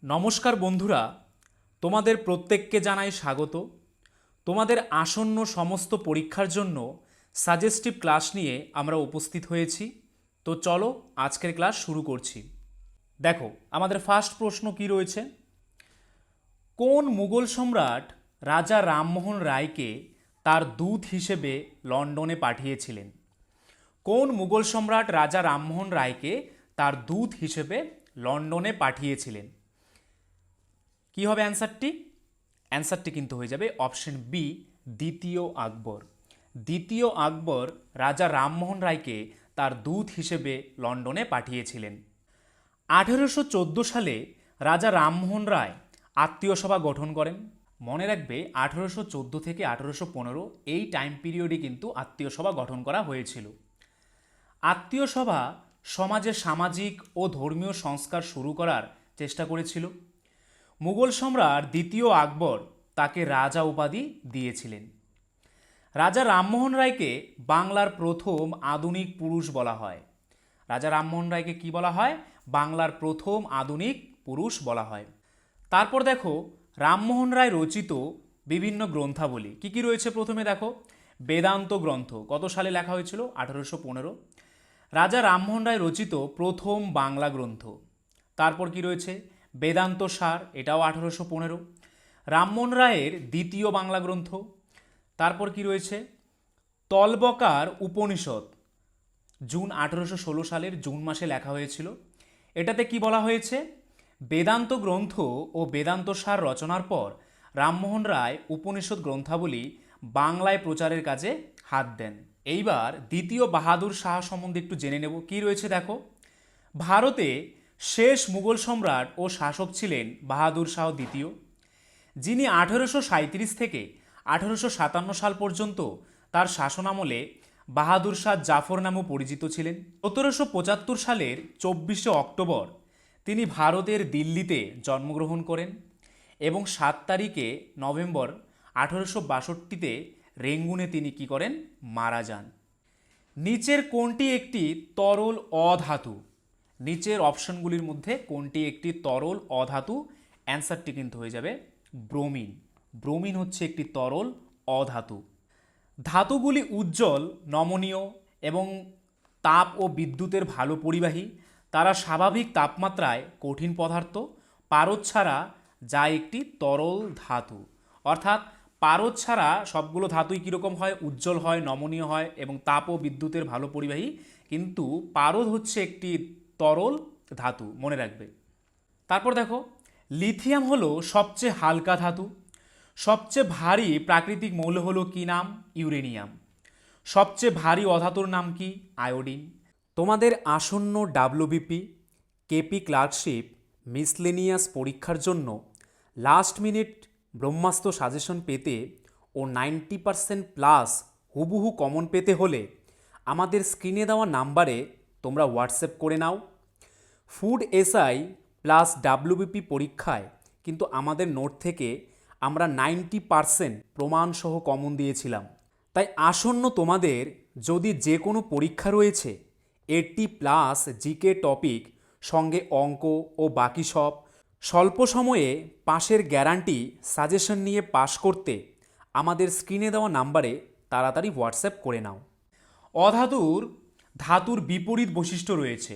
নমস্কার বন্ধুরা, তোমাদের প্রত্যেককে জানাই স্বাগত। তোমাদের আসন্ন সমস্ত পরীক্ষার জন্য সাজেস্টিভ ক্লাস নিয়ে আমরা উপস্থিত হয়েছি। তো চলো আজকের ক্লাস শুরু করছি। দেখো, আমাদের ফার্স্ট প্রশ্ন কি রয়েছে? কোন মুঘল সম্রাট রাজা রামমোহন রায়কে তার দূত হিসেবে লন্ডনে পাঠিয়েছিলেন? কোন মুঘল সম্রাট রাজা রামমোহন রায়কে তার দূত হিসেবে লন্ডনে পাঠিয়েছিলেন? কি হবে অ্যান্সারটি? অ্যান্সারটি কিন্তু হয়ে যাবে অপশন বি, দ্বিতীয় আকবর। দ্বিতীয় আকবর রাজা রামমোহন রায়কে তার দূত হিসেবে লন্ডনে পাঠিয়েছিলেন। 1814 সালে রাজা রামমোহন রায় আত্মীয় সভা গঠন করেন। মনে রাখবে 1814 থেকে 1815 এই টাইম পিরিয়ডে কিন্তু আত্মীয় সভা গঠন করা হয়েছিল। আত্মীয় সভা সমাজে সামাজিক ও ধর্মীয় সংস্কার শুরু করার চেষ্টা করেছিল। মুঘল সম্রাট দ্বিতীয় আকবর তাকে রাজা উপাধি দিয়েছিলেন। রাজা রামমোহন রায়কে বাংলার প্রথম আধুনিক পুরুষ বলা হয়। রাজা রামমোহন রায়কে কি বলা হয়? বাংলার প্রথম আধুনিক পুরুষ বলা হয়। তারপর দেখো, রামমোহন রায় রচিত বিভিন্ন গ্রন্থাবলী কি কি রয়েছে। প্রথমে দেখো, বেদান্ত গ্রন্থ কত সালে লেখা হয়েছিল? 1815। রাজা রামমোহন রায় রচিত প্রথম বাংলা গ্রন্থ। তারপর কি রয়েছে? বেদান্ত সার, এটাও 1815। রামমোহন রায়ের দ্বিতীয় বাংলা গ্রন্থ। তারপর কি রয়েছে? তলবকার উপনিষদ, জুন 1816 সালের জুন মাসে লেখা হয়েছিল। এটাতে কি বলা হয়েছে? বেদান্ত গ্রন্থ ও বেদান্ত সার রচনার পর রামমোহন রায় উপনিষদ গ্রন্থাবলী বাংলায় প্রচারের কাজে হাত দেন। এইবার দ্বিতীয় বাহাদুর শাহ সম্বন্ধে একটু জেনে নেব। কি রয়েছে দেখো, ভারতে শেষ মুঘল সম্রাট ও শাসক ছিলেন বাহাদুর শাহ দ্বিতীয়, যিনি 1837 থেকে 1857 সাল পর্যন্ত তার শাসনামলে বাহাদুর শাহ জাফর নামেও পরিচিত ছিলেন। 1775 সালের 24শে অক্টোবর তিনি ভারতের দিল্লিতে জন্মগ্রহণ করেন এবং 7 তারিখে নভেম্বর 1862-তে রেঙ্গুনে তিনি কি করেন? মারা যান। নিচের কোনটি একটি তরল অধাতু? নিচের অপশনগুলির মধ্যে কোনটি একটি তরল অধাতু? অ্যান্সারটি কিন্তু হয়ে যাবে ব্রোমিন। ব্রোমিন হচ্ছে একটি তরল অধাতু। ধাতুগুলি উজ্জ্বল, নমনীয় এবং তাপ ও বিদ্যুতের ভালো পরিবাহী। তারা স্বাভাবিক তাপমাত্রায় কঠিন পদার্থ, পারদ ছাড়া যা একটি তরল ধাতু। অর্থাৎ পারদ ছাড়া সবগুলো ধাতুই কীরকম হয়? উজ্জ্বল হয়, নমনীয় হয় এবং তাপ ও বিদ্যুতের ভালো পরিবাহী। কিন্তু পারদ হচ্ছে একটি তরল ধাতু, মনে রাখবে। তারপর দেখো, লিথিয়াম হলো সবচেয়ে হালকা ধাতু। সবচেয়ে ভারী প্রাকৃতিক মৌল হলো কি নাম? ইউরেনিয়াম। সবচেয়ে ভারী অধাতুর নাম কি? আয়োডিন। তোমাদের আসন্ন ডাব্লিউবিপি, কেপি ক্লার্কশিপ, মিসলেনিয়াস পরীক্ষার জন্য লাস্ট মিনিট ব্রহ্মাস্ত্র সাজেশন পেতে ও 90% প্লাস হুবহু কমন পেতে হলে আমাদের স্ক্রিনে দেওয়া নাম্বারে তোমরা হোয়াটসঅ্যাপ করে নাও। ফুড এসআই প্লাস ডাব্লিউবিপি পরীক্ষায় কিন্তু আমাদের নোট থেকে আমরা 90% প্রমাণসহ কমন দিয়েছিলাম। তাই আসন্ন তোমাদের যদি যে কোনো পরীক্ষা রয়েছে, 80+ জিকে টপিক সঙ্গে অঙ্ক ও বাকি সব, স্বল্প সময়ে পাশের গ্যারান্টি সাজেশন নিয়ে পাশ করতে আমাদের স্ক্রিনে দেওয়া নাম্বারে তাড়াতাড়ি হোয়াটসঅ্যাপ করে নাও। ধাতুর বিপরীত বৈশিষ্ট্য রয়েছে,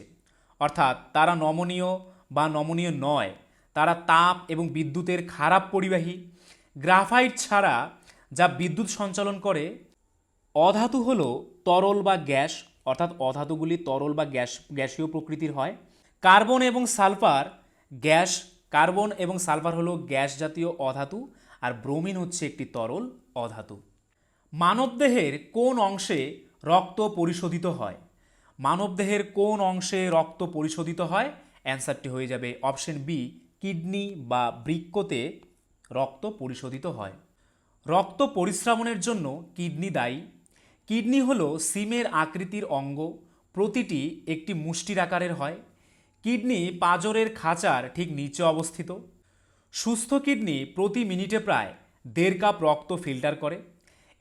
অর্থাৎ তারা নমনীয় বা নমনীয় নয়। তারা তাপ এবং বিদ্যুতের খারাপ পরিবাহী। গ্রাফাইট ছাড়া যা বিদ্যুৎ সঞ্চালন করে। অধাতু হলো তরল বা গ্যাস, অর্থাৎ অধাতুগুলি তরল বা গ্যাসীয় প্রকৃতির হয়। কার্বন এবং সালফার গ্যাস। কার্বন এবং সালফার হলো গ্যাস জাতীয় অধাতু, আর ব্রোমিন হচ্ছে একটি তরল অধাতু। মানবদেহের কোন অংশে রক্ত পরিশোধিত হয়? মানবদেহের কোন অংশে রক্ত পরিশোধিত হয়? অ্যান্সারটি হয়ে যাবে অপশন বি, কিডনি বা বৃক্কতে রক্ত পরিশোধিত হয়। রক্ত পরিস্রাবনের জন্য কিডনি দায়ী। কিডনি হলো সিমের আকৃতির অঙ্গ, প্রতিটি একটি মুষ্টির আকারের হয়। কিডনি পাঁজরের খাঁচার ঠিক নিচে অবস্থিত। সুস্থ কিডনি প্রতি মিনিটে প্রায় 1.5 কাপ রক্ত ফিল্টার করে।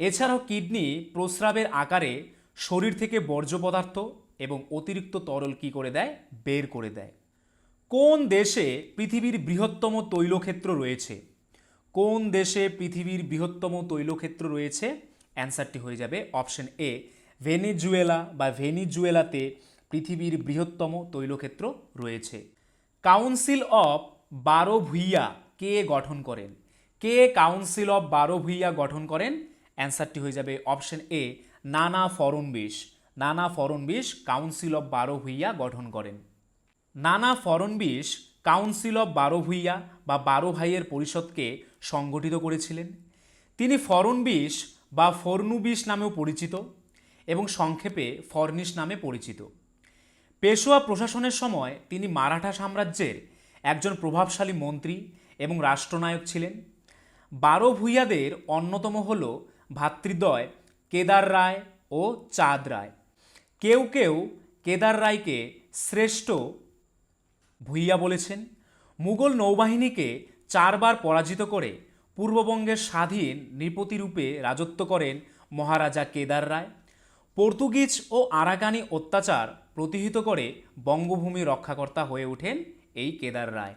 এছাড়াও কিডনি প্রস্রাবের আকারে শরীর থেকে বর্জ্য পদার্থ এবং অতিরিক্ত তরল কী করে দেয়? বের করে দেয়। কোন দেশে পৃথিবীর বৃহত্তম তৈলক্ষেত্র রয়েছে? কোন দেশে পৃথিবীর বৃহত্তম তৈলক্ষেত্র রয়েছে? অ্যান্সারটি হয়ে যাবে অপশন এ ভেনেজুয়েলা বা ভেনিজুয়েলাতে পৃথিবীর বৃহত্তম তৈলক্ষেত্র রয়েছে। কাউন্সিল অফ বারো-ভুইয়া কে গঠন করেন? কে কাউন্সিল অফ বারো-ভুইয়া গঠন করেন? অ্যান্সারটি হয়ে যাবে অপশন এ নানা ফড়নবিশ। নানা ফড়নবিশ কাউন্সিল অফ বারো-ভুইয়া গঠন করেন। নানা ফড়নবিশ কাউন্সিল অফ বারো-ভুইয়া বা বারো ভাইয়ের পরিষদকে সংগঠিত করেছিলেন। তিনি ফড়নবিশ বা ফড়নুবিশ নামেও পরিচিত এবং সংক্ষেপে ফড়নিশ নামে পরিচিত। পেশোয়া প্রশাসনের সময় তিনি মারাঠা সাম্রাজ্যের একজন প্রভাবশালী মন্ত্রী এবং রাষ্ট্রনায়ক ছিলেন। বারো ভূঁইয়াদের অন্যতম হল ভ্রাতৃদ্বয় কেদার রায় ও চাঁদ রায়। কেউ কেউ কেদার রায়কে শ্রেষ্ঠ ভূঁইয়া বলেছেন। মুঘল নৌবাহিনীকে 4 বার পরাজিত করে পূর্ববঙ্গের স্বাধীন নৃপতিরূপে রাজত্ব করেন মহারাজা কেদার রায়। পর্তুগিজ ও আরাকানি অত্যাচার প্রতিহত করে বঙ্গভূমি রক্ষাকর্তা হয়ে ওঠেন এই কেদার রায়।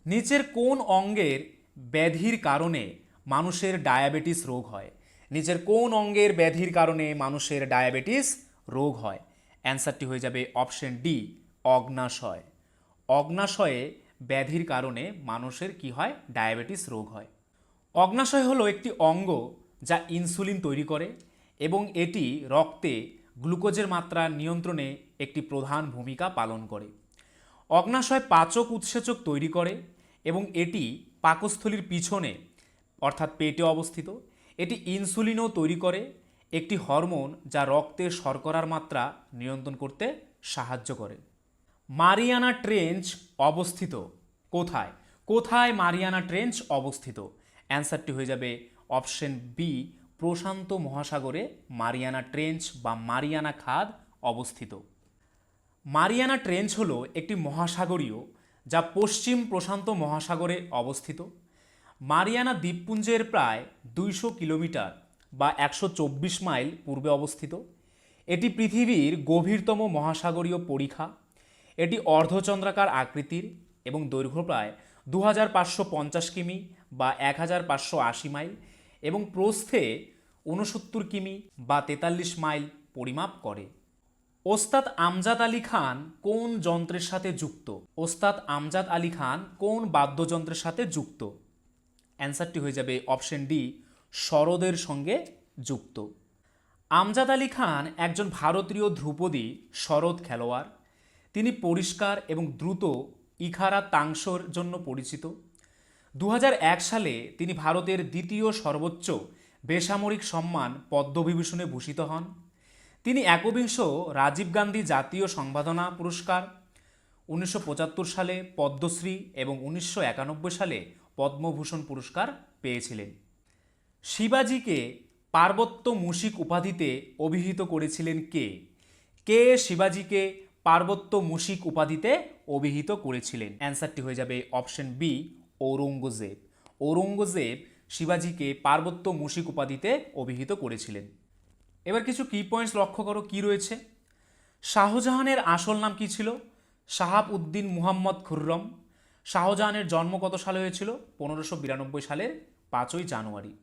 নিচের কোন অঙ্গের ব্যাধির কারণে মানুষের ডায়াবেটিস রোগ হয়? নিচের কোন অঙ্গের ব্যাধির কারণে মানুষের ডায়াবেটিস রোগ হয়? অ্যান্সারটি হয়ে যাবে অপশন ডি অগ্নাশয়। অগ্নাশয়ে ব্যাধির কারণে মানুষের কি হয়? ডায়াবেটিস রোগ হয়। অগ্নাশয় হলো একটি অঙ্গ যা ইনসুলিন তৈরি করে এবং এটি রক্তে গ্লুকোজের মাত্রা নিয়ন্ত্রণে একটি প্রধান ভূমিকা পালন করে। অগ্নাশয় পাচক উৎসেচক তৈরি করে এবং এটি পাকস্থলীর পিছনে অর্থাৎ পেটে অবস্থিত। এটি ইনসুলিনও তৈরি করে, একটি হরমোন যা রক্তের শর্করার মাত্রা নিয়ন্ত্রণ করতে সাহায্য করে। মারিয়ানা ট্রেঞ্চ অবস্থিত কোথায়? কোথায় মারিয়ানা ট্রেঞ্চ অবস্থিত? অ্যান্সারটি হয়ে যাবে অপশন বি প্রশান্ত মহাসাগরে মারিয়ানা ট্রেঞ্চ বা মারিয়ানা খাদ অবস্থিত। মারিয়ানা ট্রেঞ্চ হলো একটি মহাসাগরীয় যা পশ্চিম প্রশান্ত মহাসাগরে অবস্থিত। মারিয়ানা দ্বীপপুঞ্জের প্রায় 200 কিলোমিটার বা 124 মাইল পূর্বে অবস্থিত। এটি পৃথিবীর গভীরতম মহাসাগরীয় পরিখা। এটি অর্ধচন্দ্রাকার আকৃতির এবং দৈর্ঘ্য প্রায় 2550 কিমি বা 1580 মাইল এবং প্রস্থে 69 কিমি বা 43 মাইল পরিমাপ করে। ওস্তাদ আমজাদ আলী খান কোন যন্ত্রের সাথে যুক্ত? ওস্তাদ আমজাদ আলী খান কোন বাদ্যযন্ত্রের সাথে যুক্ত? অ্যান্সারটি হয়ে যাবে অপশন ডি সরোদের সঙ্গে যুক্ত। আমজাদ আলী খান একজন ভারতীয় ধ্রুপদী সরোদ খেলোয়াড়। তিনি পরিষ্কার এবং দ্রুত ইখারা তাংশোর জন্য পরিচিত। 2001 সালে তিনি ভারতের দ্বিতীয় সর্বোচ্চ বেসামরিক সম্মান পদ্মবিভূষণে ভূষিত হন। তিনি একবিংশ রাজীব গান্ধী জাতীয় সংবর্ধনা পুরস্কার, 1975 সালে পদ্মশ্রী এবং 1991 সালে পদ্মভূষণ পুরস্কার পেয়েছিলেন। শিবাজিকে পার্বত্য মুশিক উপাধিতে অভিহিত করেছিলেন কে? কে শিবাজিকে পার্বত্য মুশিক উপাধিতে অভিহিত করেছিলেন? অ্যান্সারটি হয়ে যাবে অপশন বি ঔরঙ্গজেব। ঔরঙ্গজেব শিবাজিকে পার্বত্য মুশিক উপাধিতে অভিহিত করেছিলেন। এবার কিছু কি পয়েন্টস লক্ষ্য করো কি রয়েছে। শাহজাহানের আসল নাম কি ছিল? শাহাব উদ্দিন মুহাম্মদ খুররম। শাহজাহানের জন্ম কত সালে হয়েছিল? 1592 সালের 5ই জানুয়ারি।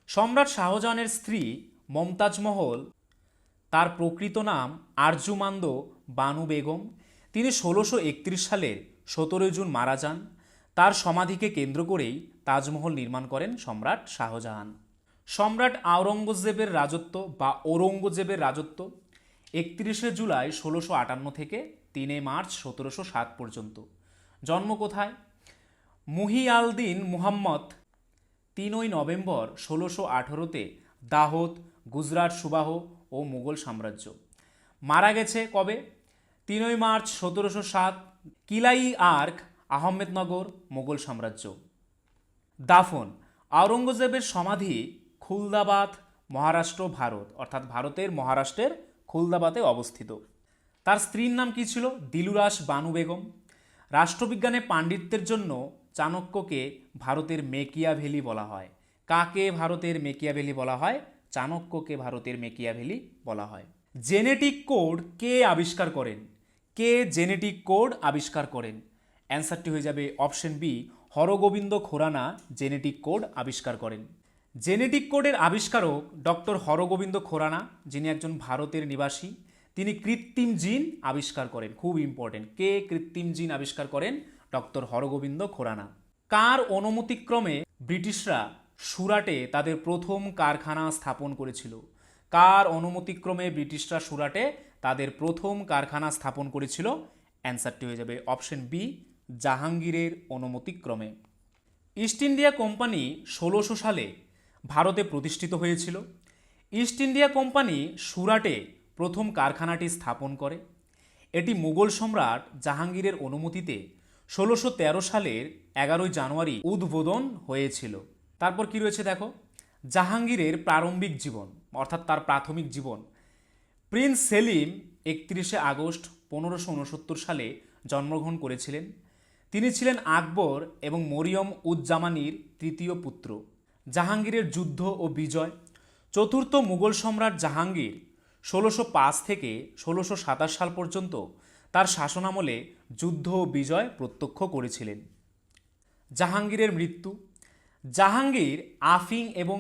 সম্রাট শাহজাহানের স্ত্রী মমতাজ মহল, তার প্রকৃত নাম আরজুমান্দ বানু বেগম। তিনি 1631 সালের 17 জুন মারা যান। তার সমাধিকে কেন্দ্র করেই তাজমহল নির্মাণ করেন সম্রাট শাহজাহান। সম্রাট আওরঙ্গজেবের রাজত্ব বা ঔরঙ্গজেবের রাজত্ব 31 জুলাই 1658 থেকে 3 মার্চ 1707 পর্যন্ত। জন্ম কোথায়? মুহিয়ালদিন মুহাম্মদ 3 নভেম্বর 1618-তে দাহোদ, গুজরাট সুবাহ ও মুঘল সাম্রাজ্য। মারা গেছে কবে? 3 মার্চ 1707 কিলাই আর্ক, আহমেদনগর, মুঘল সাম্রাজ্য। দাফন আওরঙ্গজেবের সমাধি খুলদাবাদ, মহারাষ্ট্র, ভারত অর্থাৎ ভারতের মহারাষ্ট্রের খুলদাবাদে অবস্থিত। তার স্ত্রীর নাম কি ছিল? দিলুরাস বানু বেগম। রাষ্ট্রবিজ্ঞানে পাণ্ডিত্যের জন্য চাণক্যকে ভারতের মেকিয়াভেলি বলা হয়। কাকে ভারতের মেকিয়াভেলি বলা হয়? চাণক্যকে ভারতের মেকিয়াভেলি বলা হয়। জেনেটিক কোড কে আবিষ্কার করেন? কে জেনেটিক কোড আবিষ্কার করেন? অ্যান্সারটি হয়ে যাবে option B, Hargobind Khorana genetic code আবিষ্কার করেন। জেনেটিক কোডের আবিষ্কারক ডক্টর হরগোবিন্দ খুরানা, যিনি একজন ভারতের নিবাসী। তিনি কৃত্রিম জিন আবিষ্কার করেন, খুব ইম্পর্টেন্ট, কে কৃত্রিম জিন আবিষ্কার করেন? ডক্টর হরগোবিন্দ খুরানা। কার অনুমতিক্রমে ব্রিটিশরা সুরাটে তাদের প্রথম কারখানা স্থাপন করেছিল? কার অনুমতিক্রমে ব্রিটিশরা সুরাটে তাদের প্রথম কারখানা স্থাপন করেছিল? অ্যান্সারটি হয়ে যাবে অপশন বি, জাহাঙ্গীরের অনুমতিক্রমে। ইস্ট ইন্ডিয়া কোম্পানি ১৬০০ সালে ভারতে প্রতিষ্ঠিত হয়েছিল। ইস্ট ইন্ডিয়া কোম্পানি সুরাটে প্রথম কারখানাটি স্থাপন করে। এটি মুঘল সম্রাট জাহাঙ্গীরের অনুমতিতে ১৬১৩ সালের ১১ই জানুয়ারি উদ্বোধন হয়েছিল। তারপর কি রয়েছে দেখো, জাহাঙ্গীরের প্রারম্ভিক জীবন অর্থাৎ তার প্রাথমিক জীবন। প্রিন্স সেলিম ৩১শে আগস্ট ১৫৬৯ সালে জন্মগ্রহণ করেছিলেন। তিনি ছিলেন আকবর এবং মরিয়ম উজ জামানির তৃতীয় পুত্র। জাহাঙ্গীরের যুদ্ধ ও বিজয়। চতুর্থ মুঘল সম্রাট জাহাঙ্গীর ১৬০৫ থেকে ১৬২৭ সাল পর্যন্ত তার শাসনামলে যুদ্ধ ও বিজয় প্রত্যক্ষ করেছিলেন। জাহাঙ্গীরের মৃত্যু। জাহাঙ্গীর আফিং এবং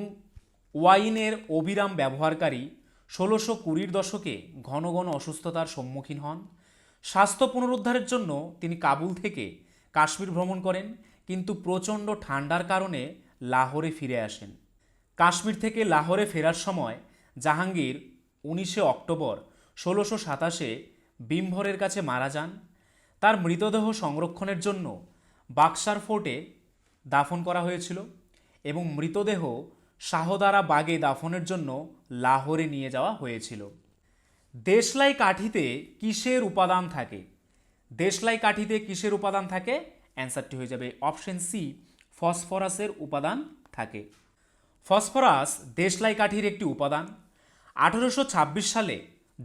ওয়াইনের অবিরাম ব্যবহারকারী। ১৬২০-র দশকে ঘন ঘন অসুস্থতার সম্মুখীন হন। স্বাস্থ্য পুনরুদ্ধারের জন্য তিনি কাবুল থেকে কাশ্মীর ভ্রমণ করেন, কিন্তু প্রচণ্ড ঠান্ডার কারণে লাহোরে ফিরে আসেন। কাশ্মীর থেকে লাহোরে ফেরার সময় জাহাঙ্গীর ১৯শে অক্টোবর ১৬২৭-এ বিম্ভরের কাছে মারা যান। তার মৃতদেহ সংরক্ষণের জন্য বাক্সার ফোর্টে দাফন করা হয়েছিল এবং মৃতদেহ শাহদারা বাগে দাফনের জন্য লাহোরে নিয়ে যাওয়া হয়েছিল। দেশলাই কাঠিতে কিসের উপাদান থাকে? দেশলাই কাঠিতে কিসের উপাদান থাকে? অ্যান্সারটি হয়ে যাবে অপশন সি, ফসফরাসের উপাদান থাকে। ফসফরাস দেশলাই কাঠির একটি উপাদান। ১৮২৬ সালে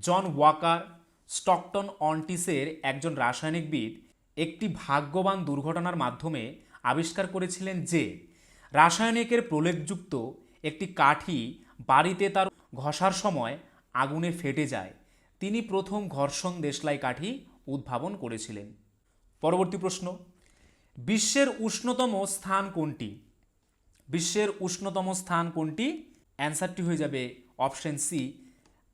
জন ওয়াকার স্টকটন অন্টিসের একজন রাসায়নিকবিদ একটি ভাগ্যবান দুর্ঘটনার মাধ্যমে আবিষ্কার করেছিলেন যে রাসায়নিকের প্রলেপযুক্ত একটি কাঠি বাড়িতে তার ঘষার সময় আগুনে ফেটে যায়। তিনি প্রথম ঘর্ষণ দেশলাই কাঠি উদ্ভাবন করেছিলেন। পরবর্তী প্রশ্ন, বিশ্বের উষ্ণতম স্থান কোনটি? বিশ্বের উষ্ণতম স্থান কোনটি? অ্যান্সারটি হয়ে যাবে অপশন সি,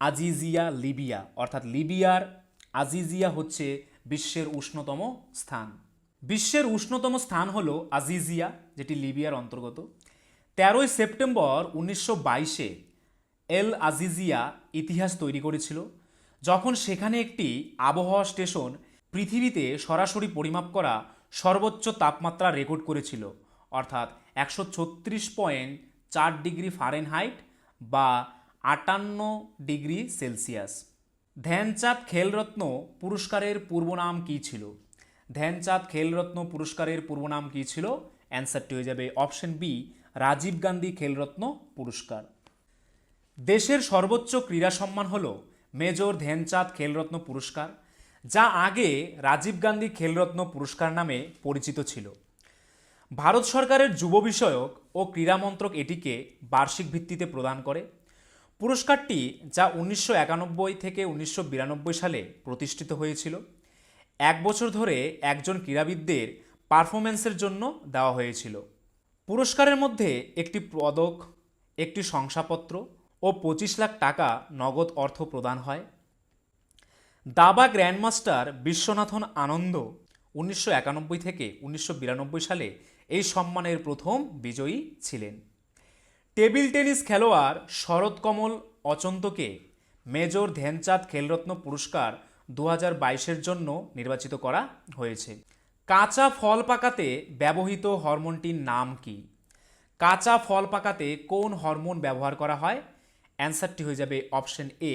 আজিজিয়া, লিবিয়া। অর্থাৎ লিবিয়ার আজিজিয়া হচ্ছে বিশ্বের উষ্ণতম স্থান। বিশ্বের উষ্ণতম স্থান হলো আজিজিয়া, যেটি লিবিয়ার অন্তর্গত। ১৩ই সেপ্টেম্বর ১৯২২-এ এল আজিজিয়া ইতিহাস তৈরি করেছিল, যখন সেখানে একটি আবহাওয়া স্টেশন পৃথিবীতে সরাসরি পরিমাপ করা সর্বোচ্চ তাপমাত্রা রেকর্ড করেছিল, অর্থাৎ ১৩৬.৪ ডিগ্রি ফারেনহাইট বা ৫৮ ডিগ্রি সেলসিয়াস। ধ্যানচাঁদ খেলরত্ন পুরস্কারের পূর্বনাম কী ছিল? ধ্যানচাঁদ খেলরত্ন পুরস্কারের পূর্বনাম কী ছিল? অ্যান্সারটি হয়ে যাবে অপশন বি, রাজীব গান্ধী খেলরত্ন পুরস্কার। দেশের সর্বোচ্চ ক্রীড়া সম্মান হল মেজর ধ্যানচাঁদ খেলরত্ন পুরস্কার, যা আগে রাজীব গান্ধী খেলরত্ন পুরস্কার নামে পরিচিত ছিল। ভারত সরকারের যুব বিষয়ক ও ক্রীড়া মন্ত্রক এটিকে বার্ষিক ভিত্তিতে প্রদান করে। পুরস্কারটি, যা ১৯৯১ থেকে ১৯৯২ সালে প্রতিষ্ঠিত হয়েছিল, ১ বছর ধরে একজন ক্রীড়াবিদদের পারফরম্যান্সের জন্য দেওয়া হয়েছিল। পুরস্কারের মধ্যে একটি পদক, একটি শংসাপত্র ও ২৫ লাখ টাকা নগদ অর্থ প্রদান হয়। দাবা গ্র্যান্ডমাস্টার বিশ্বনাথন আনন্দ ১৯৯১ থেকে ১৯৯২ সালে এই সম্মানের প্রথম বিজয়ী ছিলেন। টেবিল টেনিস খেলোয়াড় শরৎকমল অচন্তকে মেজর ধ্যানচাঁদ খেলরত্ন পুরস্কার ২০২২-এর জন্য নির্বাচিত করা হয়েছে। কাঁচা ফল পাকাতে ব্যবহৃত হরমোনটির নাম কি? কাঁচা ফল পাকাতে কোন হরমোন ব্যবহার করা হয়? অ্যান্সারটি হয়ে যাবে অপশন এ,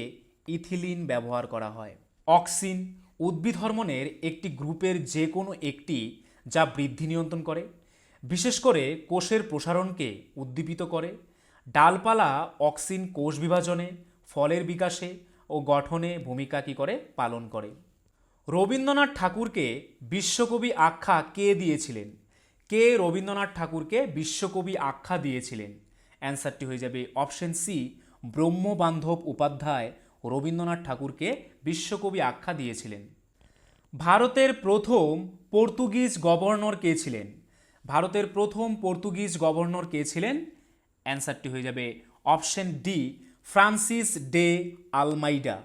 ইথিলিন ব্যবহার করা হয়। অক্সিন উদ্ভিদ হরমোনের একটি গ্রুপের যে কোনো একটি, যা বৃদ্ধি নিয়ন্ত্রণ করে, বিশেষ করে কোষের প্রসারণকে উদ্দীপিত করে। ডালপালা অক্সিন কোষ বিভাজনে, ফলের বিকাশে ও গঠনে ভূমিকা কী করে? পালন করে। রবীন্দ্রনাথ ঠাকুরকে বিশ্বকবি আখ্যা কে দিয়েছিলেন? কে রবীন্দ্রনাথ ঠাকুরকে বিশ্বকবি আখ্যা দিয়েছিলেন? অ্যান্সারটি হয়ে যাবে অপশন সি, ব্রহ্মবান্ধব উপাধ্যায় রবীন্দ্রনাথ ঠাকুরকে বিশ্বকবি আখ্যা দিয়েছিলেন। ভারতের প্রথম পর্তুগিজ গভর্নর কে ছিলেন? ভারতের প্রথম পর্তুগিজ গভর্নর কে ছিলেন? অ্যান্সারটি হয়ে যাবে option D, Francis de Almeida.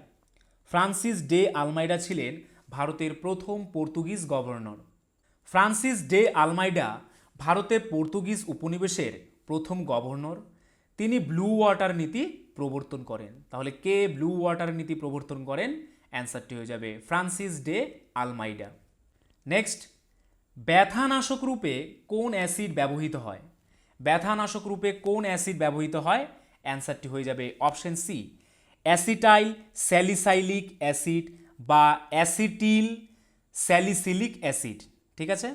Francis de Almeida ছিলেন ভারতের প্রথম Portuguese governor. Francis de Almeida ভারতের পর্তুগিজ উপনিবেশের প্রথম গভর্নর। তিনি ব্লু ওয়াটার নীতি প্রবর্তন করেন। তাহলে কে ব্লু ওয়াটার নীতি প্রবর্তন করেন? অ্যান্সারটি হয়ে যাবে ফ্রান্সিস ডে আলমাইডা। নেক্সট, ব্যথানাশক রূপে কোন অ্যাসিড ব্যবহৃত হয়? ব্যথানাশক রূপে কোন অ্যাসিড ব্যবহৃত হয়? অ্যান্সারটি হয়ে যাবে option C, acetyl salicylic acid বা অ্যাসিটিল স্যালিসিলিক অ্যাসিড। ঠিক আছে,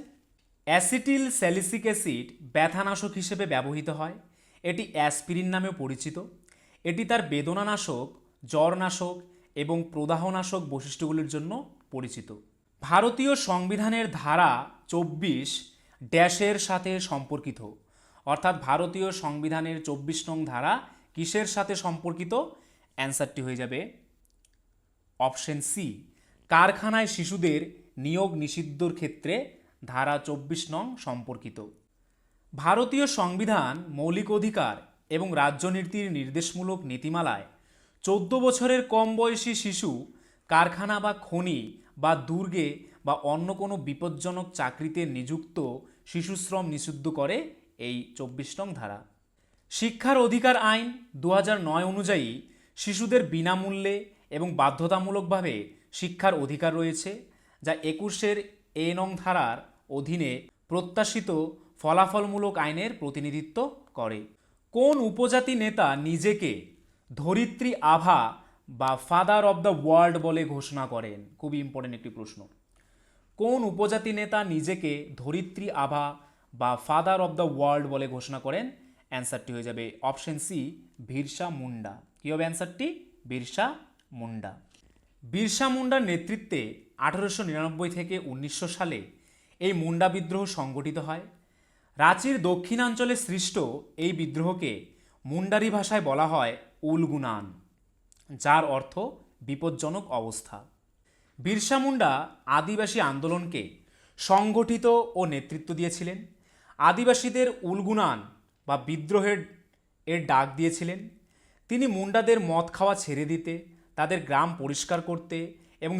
অ্যাসিটিল স্যালিসিক অ্যাসিড ব্যথানাশক হিসেবে ব্যবহৃত হয়। এটি অ্যাসপিরিন নামেও পরিচিত। এটি তার বেদনানাশক, জ্বরনাশক এবং প্রদাহনাশক বৈশিষ্ট্যগুলির জন্য পরিচিত। ভারতীয় সংবিধানের ধারা 24 ড্যাশের সাথে সম্পর্কিত, অর্থাৎ ভারতীয় সংবিধানের 24 নং ধারা কিসের সাথে সম্পর্কিত? অ্যান্সারটি হয়ে যাবে অপশন সি, কারখানায় শিশুদের নিয়োগ নিষিদ্ধর ক্ষেত্রে ধারা 24 নং সম্পর্কিত। ভারতীয় সংবিধান মৌলিক অধিকার এবং রাজ্যনীতির নির্দেশমূলক নীতিমালায় 14 বছরের কম বয়সী শিশু কারখানা বা খনি বা দুর্গে বা অন্য কোনো বিপজ্জনক চাকরিতে নিযুক্ত শিশুশ্রম নিষিদ্ধ করে এই 24 নং ধারা। শিক্ষার অধিকার আইন 2009 অনুযায়ী শিশুদের বিনামূল্যে এবং বাধ্যতামূলকভাবে শিক্ষার অধিকার রয়েছে, যা 21 এ নং ধারার অধীনে প্রত্যাশিত ফলাফলমূলক আইনের প্রতিনিধিত্ব করে। কোন উপজাতি নেতা নিজেকে ধরিত্রী আভা বা ফাদার অব দ্য ওয়ার্ল্ড বলে ঘোষণা করেন? খুবই ইম্পর্টেন্ট একটি প্রশ্ন। কোন উপজাতি নেতা নিজেকে ধরিত্রী আভা বা ফাদার অব দ্য ওয়ার্ল্ড বলে ঘোষণা করেন? অ্যান্সারটি হয়ে যাবে অপশন সি, বিরসা মুন্ডা। কী হবে অ্যান্সারটি? বিরসা মুন্ডা। বিরসা মুন্ডার নেতৃত্বে 1899 থেকে 1900 সালে এই মুন্ডা বিদ্রোহ সংগঠিত হয়। রাঁচির দক্ষিণাঞ্চলে সৃষ্ট এই বিদ্রোহকে মুন্ডারি ভাষায় বলা হয় উলগুনান, যার অর্থ বিপজ্জনক অবস্থা। বিরসা মুন্ডা আদিবাসী আন্দোলনকে সংগঠিত ও নেতৃত্ব দিয়েছিলেন। আদিবাসীদের উলগুনান বা বিদ্রোহের ডাক দিয়েছিলেন। তিনি মুন্ডাদের মদ খাওয়া ছেড়ে দিতে, তাদের গ্রাম পরিষ্কার করতে এবং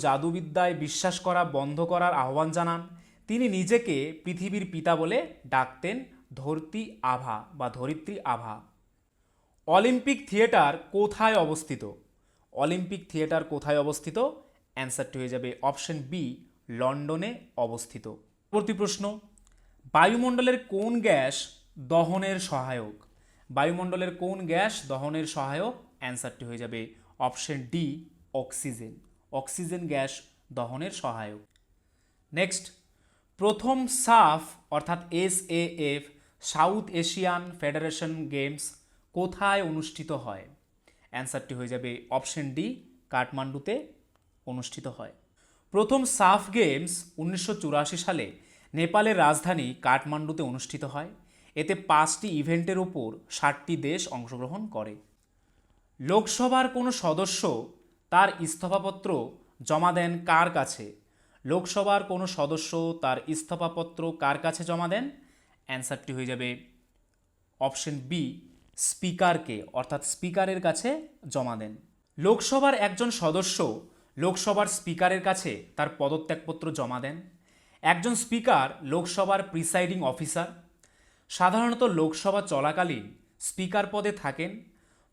জাদুবিদ্যায় বিশ্বাস করা বন্ধ করার আহ্বান জানান। তিনি নিজেকে পৃথিবীর পিতা বলে ডাকতেন ধরতি আভা বা ধরিত্রী আভা। অলিম্পিক থিয়েটার কোথায় অবস্থিত? অলিম্পিক থিয়েটার কোথায় অবস্থিত? অ্যান্সারটি হয়ে যাবে অপশন বি, লন্ডনে অবস্থিত। পরবর্তী প্রশ্ন, বায়ুমণ্ডলের কোন গ্যাস দহনের সহায়ক? বায়ুমণ্ডলের কোন গ্যাস দহনের সহায়ক? অ্যান্সারটি হয়ে যাবে option D, oxygen. Oxygen gas দহনের সহায়ক। নেক্সট, প্রথম সাফ অর্থাৎ SAF south Asian federation games কোথায় অনুষ্ঠিত হয়? অ্যান্সারটি হয়ে যাবে অপশন ডি, কাঠমান্ডুতে অনুষ্ঠিত হয়। প্রথম সাফ গেমস 1984 সালে নেপালের রাজধানী কাঠমান্ডুতে অনুষ্ঠিত হয়। এতে 5টি ইভেন্টের ওপর 60টি দেশ অংশগ্রহণ করে। লোকসভার কোনো সদস্য তার ইস্তফাপত্র জমা দেন কার কাছে? লোকসভার কোনো সদস্য তার ইস্তফাপত্র কার কাছে জমা দেন? অ্যান্সারটি হয়ে যাবে অপশন বি, স্পিকারকে, অর্থাৎ স্পিকারের কাছে জমা দেন। লোকসভার একজন সদস্য লোকসভার স্পিকারের কাছে তার পদত্যাগপত্র জমা দেন। একজন স্পিকার লোকসভার প্রিসাইডিং অফিসার। সাধারণত লোকসভা চলাকালীন স্পিকার পদে থাকেন,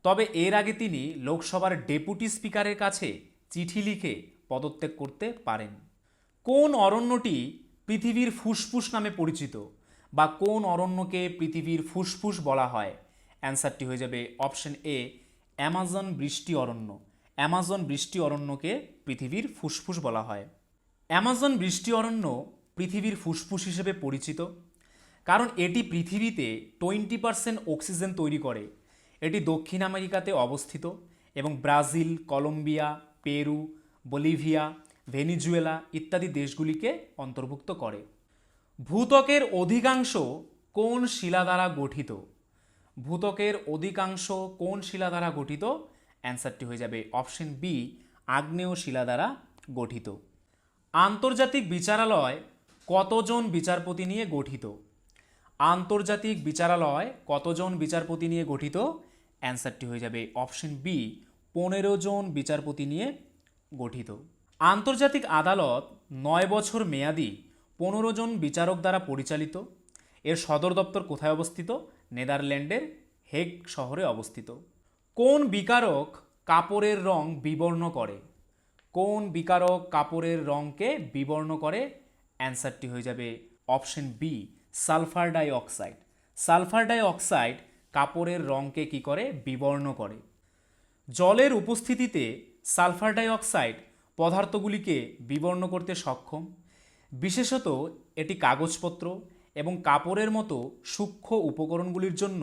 তবে এর আগে তিনি লোকসভার ডেপুটি স্পিকারের কাছে চিঠি লিখে পদত্যাগ করতে পারেন। কোন অরণ্যটি পৃথিবীর ফুসফুস নামে পরিচিত বা কোন অরণ্যকে পৃথিবীর ফুসফুস বলা হয়? অ্যান্সারটি হয়ে যাবে অপশন এ, অ্যামাজন বৃষ্টি অরণ্য। অ্যামাজন বৃষ্টি অরণ্যকে পৃথিবীর ফুসফুস বলা হয়। অ্যামাজন বৃষ্টি অরণ্য পৃথিবীর ফুসফুস হিসেবে পরিচিত কারণ এটি পৃথিবীতে 20% অক্সিজেন তৈরি করে। এটি দক্ষিণ আমেরিকাতে অবস্থিত এবং Brazil, Colombia, Peru, Bolivia, Venezuela ইত্যাদি দেশগুলিকে অন্তর্ভুক্ত করে। ভূত্বকের অধিকাংশ কোন শিলা দ্বারা গঠিত? ভূত্বকের অধিকাংশ কোন শিলা দ্বারা গঠিত? অ্যান্সারটি হয়ে যাবে অপশন বি, আগ্নেয় শিলা দ্বারা গঠিত? আন্তর্জাতিক বিচারালয় কতজন বিচারপতি নিয়ে গঠিত? আন্তর্জাতিক বিচারালয় কতজন বিচারপতি নিয়ে গঠিত? অ্যান্সারটি হয়ে যাবে অপশন বি, 15 জন বিচারপতি নিয়ে গঠিত। আন্তর্জাতিক আদালত 9 বছর মেয়াদি 15 জন বিচারক দ্বারা পরিচালিত। এর সদর দপ্তর কোথায় অবস্থিত? নেদারল্যান্ডের হেগ শহরে অবস্থিত। কোন বিকারক কাপড়ের রং বিবর্ণ করে? কোন বিকারক কাপড়ের রংকে বিবর্ণ করে? অ্যান্সারটি হয়ে যাবে option B, sulphur die oxide. Sulphur die oxide কাপড়ের রংকে কি করে? বিবর্ণ করে। জলের উপস্থিতিতে সালফার ডাই অক্সাইড পদার্থগুলিকে বিবর্ণ করতে সক্ষম। বিশেষত এটি কাগজপত্র এবং কাপড়ের মতো সূক্ষ্ম উপকরণগুলির জন্য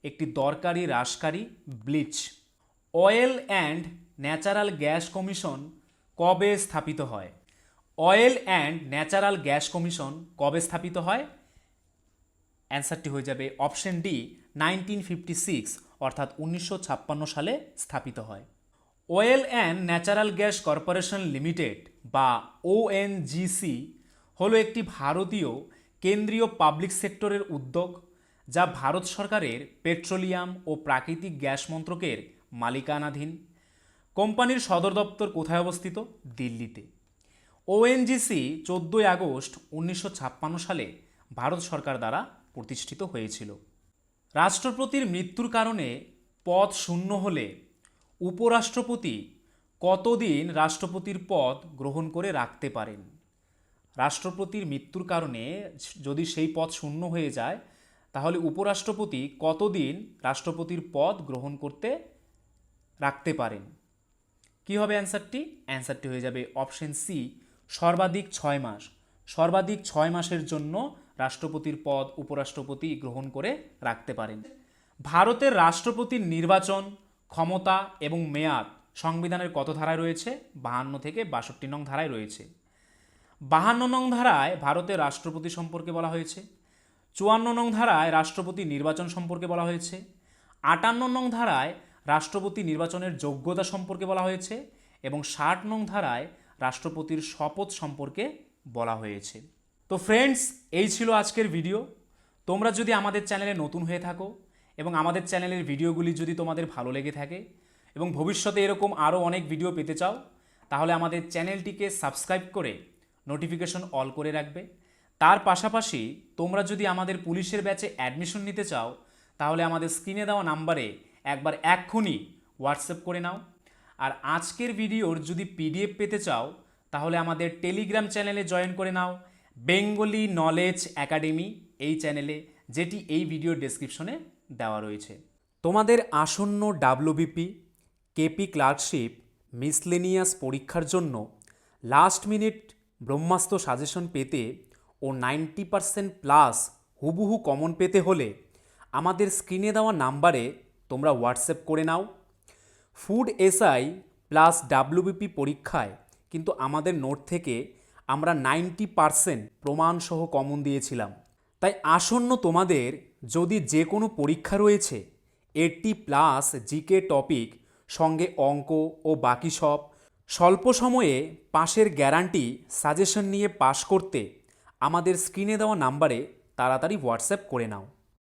একটি দরকারি হ্রাসকারী bleach. Oil and natural gas commission কবে স্থাপিত হয়? Oil and natural gas commission কবে স্থাপিত হয়? অ্যান্সারটি হয়ে যাবে অপশন ডি, 1956 অর্থাৎ 1956 সালে স্থাপিত হয়। Oil and natural gas corporation limited বা ওএনজিসি হলো একটি ভারতীয় কেন্দ্রীয় পাবলিক সেক্টরের উদ্যোগ যা ভারত সরকারের পেট্রোলিয়াম ও প্রাকৃতিক গ্যাস মন্ত্রকের মালিকানাধীন। কোম্পানির সদর দপ্তর কোথায় অবস্থিত? দিল্লিতে। ওএনজিসি 14 আগস্ট 1956 সালে ভারত সরকার দ্বারা প্রতিষ্ঠিত হয়েছিল। রাষ্ট্রপতির মৃত্যুর কারণে পদ শূন্য হলে উপরাষ্ট্রপতি কতদিন রাষ্ট্রপতির পদ গ্রহণ করে রাখতে পারেন? রাষ্ট্রপতির মৃত্যুর কারণে যদি সেই পদ শূন্য হয়ে যায় তাহলে উপরাষ্ট্রপতি কতদিন রাষ্ট্রপতির পদ গ্রহণ করতে রাখতে পারেন? কি হবে অ্যান্সারটি? অ্যান্সারটি হয়ে যাবে অপশন সি, সর্বাধিক 6 মাস। সর্বাধিক 6 মাসের জন্য রাষ্ট্রপতির পদ উপরাষ্ট্রপতি গ্রহণ করে রাখতে পারেন। ভারতের রাষ্ট্রপতির নির্বাচন ক্ষমতা এবং মেয়াদ সংবিধানের কত ধারায় রয়েছে? 52 থেকে 62 নং ধারায় রয়েছে। 52 নং ধারায় ভারতের রাষ্ট্রপতি সম্পর্কে বলা হয়েছে। 54 নং ধারায় রাষ্ট্রপতি নির্বাচন সম্পর্কে বলা হয়েছে। 58 নং ধারায় রাষ্ট্রপতি নির্বাচনের যোগ্যতা সম্পর্কে বলা হয়েছে এবং 60 নং ধারায় রাষ্ট্রপতির শপথ সম্পর্কে বলা হয়েছে। তো ফ্রেন্ডস, এই ছিল আজকের ভিডিও। তোমরা যদি আমাদের চ্যানেলে নতুন হয়ে থাকো এবং আমাদের চ্যানেলের ভিডিওগুলি যদি তোমাদের ভালো লেগে থাকে এবং ভবিষ্যতে এরকম আরও অনেক ভিডিও পেতে চাও তাহলে আমাদের চ্যানেলটিকে সাবস্ক্রাইব করে নোটিফিকেশন অল করে রাখবে। তার পাশাপাশি তোমরা যদি আমাদের পুলিশের ব্যাচে অ্যাডমিশন নিতে চাও তাহলে আমাদের স্ক্রিনে দেওয়া নাম্বারে একবার এক্ষুনি হোয়াটসঅ্যাপ করে নাও। আর আজকের ভিডিওর যদি পিডিএফ পেতে চাও তাহলে আমাদের টেলিগ্রাম চ্যানেলে জয়েন করে নাও, বেঙ্গলি নলেজ একাডেমি এই চ্যানেলে, যেটি এই ভিডিওর ডেসক্রিপশনে দেওয়া রয়েছে। তোমাদের আসন্ন ডাব্লিউবিপি, কেপি ক্লার্কশিপ, মিসলেনিয়াস পরীক্ষার জন্য লাস্ট মিনিট ব্রহ্মাস্ত্র সাজেশন পেতে ও 90% প্লাস হুবহু কমন পেতে হলে আমাদের স্ক্রিনে দেওয়া নাম্বারে তোমরা হোয়াটসঅ্যাপ করে নাও। ফুড এসআই প্লাস ডাব্লিউবিপি পরীক্ষায় কিন্তু আমাদের নোট থেকে আমরা 90% প্রমাণসহ কমন দিয়েছিলাম। তাই আসন্ন তোমাদের যদি যে কোনো পরীক্ষা রয়েছে 80+ জিকে টপিক সঙ্গে অঙ্ক ও বাকি সব স্বল্প সময়ে পাশের গ্যারান্টি সাজেশন নিয়ে পাশ করতে আমাদের স্ক্রিনে দেওয়া নাম্বারে তাড়াতাড়ি হোয়াটসঅ্যাপ করে নাও।